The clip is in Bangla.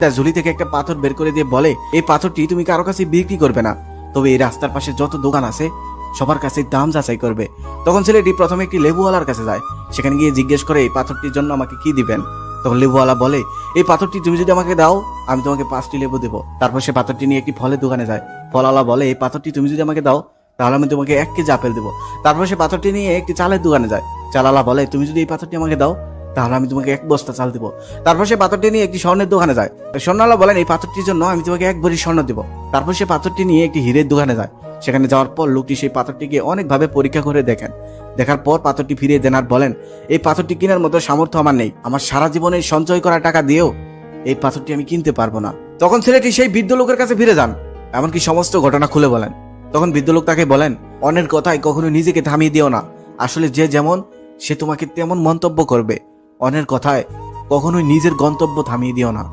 তার ঝুলি থেকে একটা পাথর বের করে দিয়ে বলে, এই পাথরটি তুমি কারো কাছে বিক্রি করবে না, তবে এই রাস্তার পাশে যত দোকান আছে সবার কাছে দাম যাচাই করবে। তখন ছেলেটি প্রথমে একটি লেবুওয়ালার কাছে যায়, সেখানে গিয়ে জিজ্ঞেস করে এই পাথরটির জন্য আমাকে কি দিবেন। তখন লেবুওয়ালা বলে, এই পাথরটি তুমি যদি আমাকে দাও আমি তোমাকে 5টি লেবু দেবো। তারপর সে পাথরটি নিয়ে একটি ফলের দোকানে যায়। ফলওয়ালা বলে, এই পাথরটি তুমি যদি আমাকে দাও তাহলে আমি তোমাকে 1 কেজি আপেল দেবো। তারপর সে পাথরটি নিয়ে একটি চালের দোকানে যায়। চালালা বলে, তুমি যদি এই পাথরটি আমাকে দাও তাহলে আমি তোমাকে 1 বস্তা চাল দেবো। তারপর সে পাথরটি নিয়ে একটি স্বর্ণের দোকানে যায়। স্বর্ণওয়ালা বলেন, এই পাথরটির জন্য আমি তোমাকে 1 ভরি স্বর্ণ দেবো। তারপর সে পাথরটি নিয়ে একটি হীরের দোকানে যায়। সেখানে যাওয়ার পর লোকটি সেই পাথরটিকে অনেকভাবে পরীক্ষা করে দেখেন। দেখার পর পাথরটি ফিরিয়ে দেন আর বলেন, এই পাথরটি কেনার মতো সামর্থ্য আমার নেই, আমার সারা জীবনের সঞ্চয় করা টাকা দিয়েও এই পাথরটি আমি কিনতে পারবো না। তখন ছেলেটি সেই বৃদ্ধ লোকের কাছে ফিরে যান, এমনকি সমস্ত ঘটনা খুলে বলেন। তখন বৃদ্ধ লোক তাকে বলেন, অন্যের কথায় কখনো নিজেকে থামিয়ে দিও না, আসলে যে যেমন সে তোমাকে তেমন মন্তব্য করবে, অন্যের কথায় কখনোই নিজের গন্তব্য থামিয়ে দিও না।